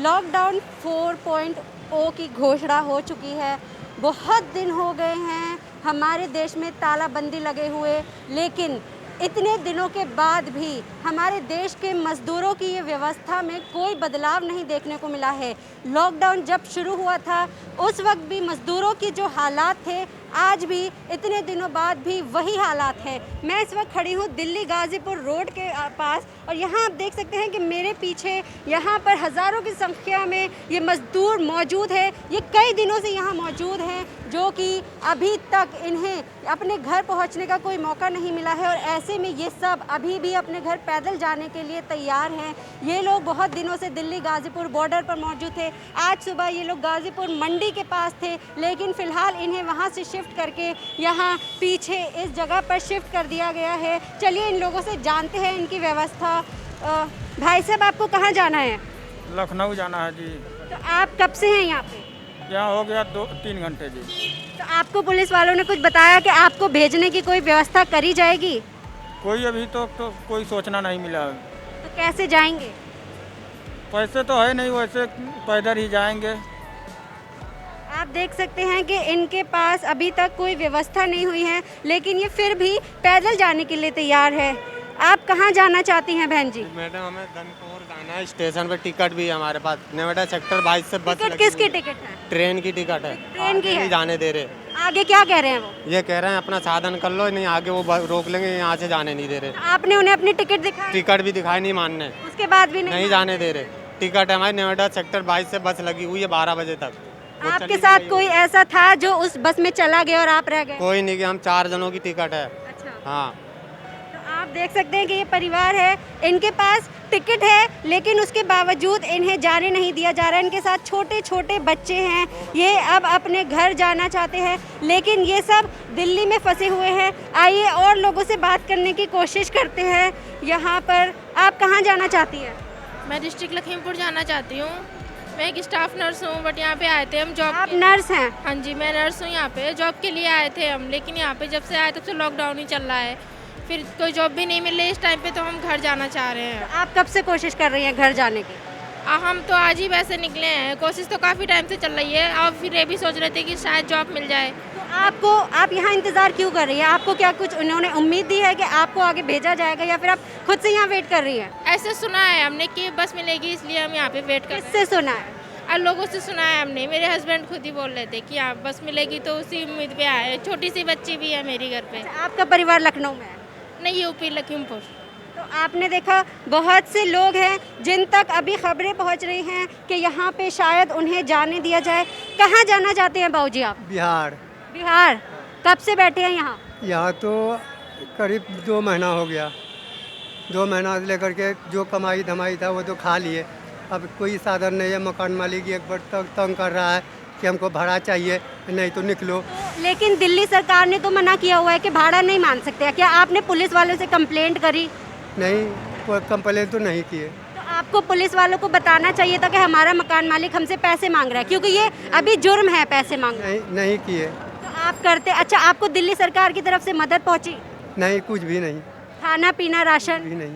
Lockdown 4.0 की घोषणा हो चुकी है। बहुत दिन हो गए हैं हमारे देश में तालाबंदी लगे हुए, लेकिन इतने दिनों के बाद भी हमारे देश के मज़दूरों की ये व्यवस्था में कोई बदलाव नहीं देखने को मिला है। लॉकडाउन जब शुरू हुआ था उस वक्त भी मज़दूरों की जो हालात थे, आज भी इतने दिनों बाद भी वही हालात हैं। मैं इस वक्त खड़ी हूँ दिल्ली गाज़ीपुर रोड के पास, और यहाँ आप देख सकते हैं कि मेरे पीछे यहाँ पर हज़ारों की संख्या में ये मज़दूर मौजूद है। ये कई दिनों से यहाँ मौजूद हैं, जो कि अभी तक इन्हें अपने घर पहुँचने का कोई मौका नहीं मिला है, और ऐसे में ये सब अभी भी अपने घर पैदल जाने के लिए तैयार हैं। ये लोग बहुत दिनों से दिल्ली गाज़ीपुर बॉर्डर पर मौजूद थे। आज सुबह ये लोग गाज़ीपुर मंडी के पास थे, लेकिन फ़िलहाल इन्हें वहाँ से शिफ्ट करके यहाँ पीछे इस जगह पर शिफ्ट कर दिया गया है। चलिए इन लोगों से जानते हैं इनकी व्यवस्था। भाई साहब, आपको कहाँ जाना है? लखनऊ जाना है जी। तो आप कब से हैं यहाँ पे? यहाँ हो गया 2-3 घंटे जी। तो आपको पुलिस वालों ने कुछ बताया कि आपको भेजने की कोई व्यवस्था करी जाएगी? कोई अभी तो कोई सोचना नहीं मिला। तो कैसे जाएंगे? पैसे तो है नहीं, वैसे पैदल ही जाएंगे। आप देख सकते हैं कि इनके पास अभी तक कोई व्यवस्था नहीं हुई है, लेकिन ये फिर भी पैदल जाने के लिए तैयार है। आप कहाँ जाना चाहती हैं बहन जी? मैडम, हमें धनपुर जाना है। स्टेशन पे टिकट भी है हमारे पास। नोएडा सेक्टर 22 से बस टिकट लगी किसकी हुई है। टिकट है? ट्रेन की टिकट है। ट्रेन की आगे है? नहीं जाने दे रहे। आगे क्या कह रहे हैं वो? ये कह रहे हैं अपना साधन कर लो, नहीं आगे वो रोक लेंगे, यहाँ से जाने नहीं दे रहे। तो आपने उन्हें अपनी टिकट दिखाई? टिकट भी दिखाई नहीं मानने, उसके बाद भी नहीं जाने दे रहे। टिकट है हमारी नोएडा सेक्टर 22 से बस लगी हुई है 12 बजे तक। वो आपके चली साथ गई। कोई ऐसा था जो उस बस में चला गया और आप रह गए? कोई नहीं, कि हम 4 जनों की टिकट है। अच्छा। हाँ, तो आप देख सकते हैं कि ये परिवार है, इनके पास टिकट है, लेकिन उसके बावजूद इन्हें जाने नहीं दिया जा रहा है। इनके साथ छोटे छोटे बच्चे हैं, ये अब अपने घर जाना चाहते हैं, लेकिन ये सब दिल्ली में फंसे हुए हैं। आइए और लोगों से बात करने की कोशिश करते हैं। यहाँ पर आप कहाँ जाना चाहती हैं? मैं डिस्ट्रिक्ट लखीमपुर जाना चाहती हूँ। मैं एक स्टाफ नर्स हूँ, बट यहाँ पे आए थे हम जॉब। आप नर्स हैं? हाँ जी, मैं नर्स हूँ। यहाँ पे जॉब के लिए आए थे हम, लेकिन यहाँ पे जब से आए तब से लॉकडाउन ही चल रहा है, फिर कोई जॉब भी नहीं मिल रही इस टाइम पे, तो हम घर जाना चाह रहे हैं। आप कब से कोशिश कर रही हैं घर जाने की? हम तो आज ही वैसे निकले हैं। कोशिश तो काफ़ी टाइम से चल रही है, और फिर ये भी सोच रहे थे कि शायद जॉब मिल जाए। तो आप यहाँ इंतज़ार क्यों कर रही हैं? आपको क्या कुछ उन्होंने उम्मीद दी है कि आपको आगे भेजा जाएगा, या फिर आप खुद से यहाँ वेट कर रही हैं? ऐसे सुना है हमने कि बस मिलेगी, इसलिए हम यहाँ पे वेट कर रहे हैं। किससे सुना है? और लोगों से सुना है हमने। मेरे हस्बैंड खुद ही बोल रहे थे कि यहाँ बस मिलेगी, तो उसी उम्मीद पे आए। छोटी सी बच्ची भी है मेरी घर पे। आपका परिवार लखनऊ में है? नहीं, यूपी लखीमपुर। तो आपने देखा बहुत से लोग हैं जिन तक अभी खबरें पहुंच रही हैं कि यहाँ पे शायद उन्हें जाने दिया जाए। कहाँ जाना चाहते हैं बाबूजी आप? बिहार। बिहार? कब से बैठे हैं यहाँ? यहाँ तो करीब 2 महीना हो गया। 2 महीना से लेकर के जो कमाई धमाई था वो तो खा लिए। अब कोई साधन नहीं है। मकान मालिक एक बार तक तंग कर रहा है कि हमको भाड़ा चाहिए, नहीं तो निकलो। लेकिन दिल्ली सरकार ने तो मना किया हुआ है कि भाड़ा नहीं मान सकते। क्या आपने पुलिस वालों से कंप्लेंट करी? नहीं, कोई कंप्लेन तो नहीं किए। तो आपको पुलिस वालों को बताना चाहिए था कि हमारा मकान मालिक हमसे पैसे मांग रहा है, क्योंकि ये अभी जुर्म है पैसे मांगना। नहीं किए। तो आप करते। अच्छा, आपको दिल्ली सरकार की तरफ से मदद पहुंची? नहीं, कुछ भी नहीं। खाना पीना राशन भी नहीं।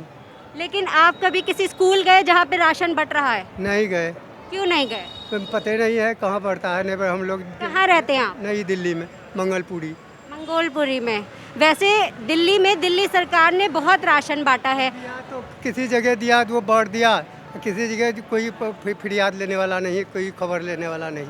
लेकिन आप कभी किसी स्कूल गए जहाँ पे राशन बट रहा है? नहीं गए। क्यों नहीं गए? कोई पता ही नहीं है कहाँ पड़ता है। नहीं, पर हम लोग कहाँ रहते हैं आप? नई दिल्ली में, मंगलपुरी। मंगोलपुरी में। वैसे दिल्ली में दिल्ली सरकार ने बहुत राशन बांटा है। या तो किसी जगह दिया तो वो बांट दिया, किसी जगह कोई फरियाद लेने वाला नहीं, कोई खबर लेने वाला नहीं।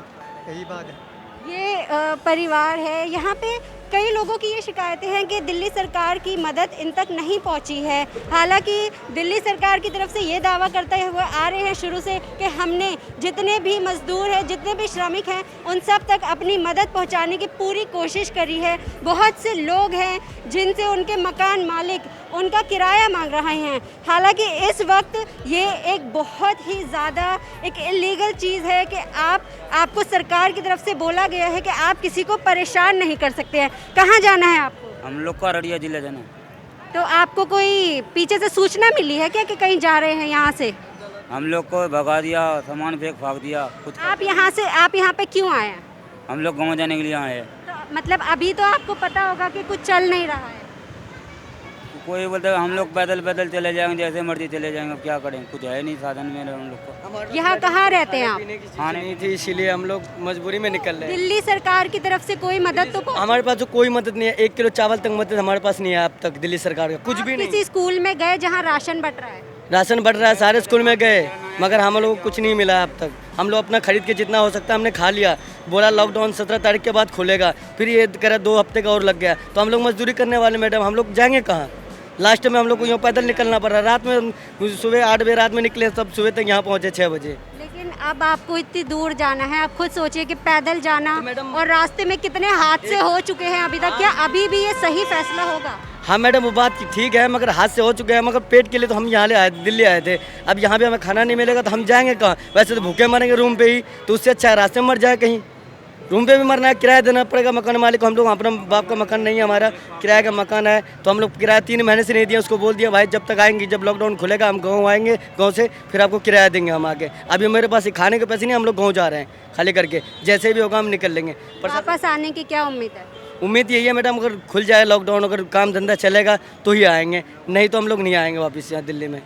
यही बात है। ये परिवार है, यहाँ पे कई लोगों की ये शिकायतें हैं कि दिल्ली सरकार की मदद इन तक नहीं पहुँची है। हालांकि दिल्ली सरकार की तरफ से ये दावा करते हुए आ रहे हैं शुरू से कि हमने जितने भी मजदूर हैं, जितने भी श्रमिक हैं, उन सब तक अपनी मदद पहुँचाने की पूरी कोशिश करी है। बहुत से लोग हैं जिनसे उनके मकान मालिक उनका किराया मांग रहे हैं। हालांकि इस वक्त ये एक बहुत ही ज़्यादा एक इलीगल चीज़ है कि आपको सरकार की तरफ से बोला गया है कि आप किसी को परेशान नहीं कर सकते हैं। कहाँ जाना है आपको? हम लोग का अररिया जिला जाना। तो आपको कोई पीछे से सूचना मिली है क्या कि कहीं जा रहे हैं यहाँ से? हम लोग को भगा दिया, सामान फेंक फाक दिया कुछ। आप यहाँ पे क्यों आए हैं? हम लोग गाँव जाने के लिए आए हैं। तो मतलब अभी तो आपको पता होगा कि कुछ चल नहीं रहा है। कोई बोलते हम लोग पैदल पैदल चले जाएंगे, जैसे मर्जी चले जाएंगे, अब क्या करें, कुछ है नहीं साधन में हम लोग को। यहाँ कहाँ रहते हैं आप? खाने नहीं थी, इसीलिए हम लोग मजबूरी में निकल रहे हैं। दिल्ली सरकार की तरफ से कोई मदद तो हमारे पास तो कोई मदद नहीं है, 1 किलो चावल तक मदद हमारे पास नहीं है अब तक दिल्ली सरकार का, कुछ भी नहीं। किसी स्कूल में गए जहाँ राशन बट रहा है? राशन बढ़ रहा है, सारे स्कूल में गए मगर हम लोग को कुछ नहीं मिला अब तक। हम लोग अपना खरीद के जितना हो सकता है हमने खा लिया। बोला लॉकडाउन 17 तारीख के बाद खुलेगा, फिर ये कह 2 हफ्ते का और लग गया, तो हम लोग मजदूरी करने वाले मैडम, हम लोग जाएंगे कहाँ? लास्ट में हम लोग को यहाँ पैदल निकलना पड़ रहा है। रात में सुबह 8 बजे रात में निकले, सब सुबह तक यहाँ पहुँचे 6 बजे। लेकिन अब आपको इतनी दूर जाना है, आप खुद सोचिए कि पैदल जाना और रास्ते में कितने हादसे हो चुके हैं अभी तक, क्या अभी भी ये सही फैसला होगा? हाँ मैडम, वो बात ठीक है, मगर हाथ से हो चुके हैं, मगर पेट के लिए तो हम यहाँ आए, दिल्ली आए थे। अब यहाँ भी हमें खाना नहीं मिलेगा तो हम जाएंगे कहाँ? वैसे तो भूखे मरेंगे रूम पे ही, तो उससे अच्छा है रास्ते में मर जाए कहीं। रूम पे भी मरना है, किराया देना पड़ेगा मकान मालिक को। हम लोग अपना बाप का मकान नहीं है, हमारा किराए का मकान है, तो हम लोग किराया 3 महीने से नहीं दिया। उसको बोल दिया भाई जब तक आएंगे, जब लॉकडाउन खुलेगा हम गाँव आएंगे, गाँव से फिर आपको किराया देंगे हम आगे। अभी मेरे पास खाने के पैसे नहीं, हम लोग गाँव जा रहे हैं खाली करके, जैसे भी होगा हम निकल लेंगे। पर वापस आने की क्या उम्मीद है? उम्मीद यही है मैडम, अगर खुल जाए लॉकडाउन, अगर काम धंधा चलेगा तो ही आएंगे, नहीं तो हम लोग नहीं आएंगे वापस यहाँ दिल्ली में।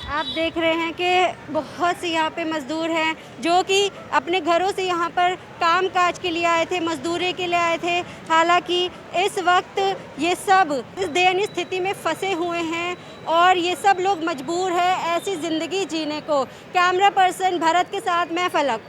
आप देख रहे हैं कि बहुत से यहाँ पे मज़दूर हैं जो कि अपने घरों से यहाँ पर काम काज के लिए आए थे, मजदूरी के लिए आए थे। हालांकि इस वक्त ये सब इस दयनीय स्थिति में फंसे हुए हैं और ये सब लोग मजबूर हैं ऐसी ज़िंदगी जीने को। कैमरा पर्सन भरत के साथ मैं फलक।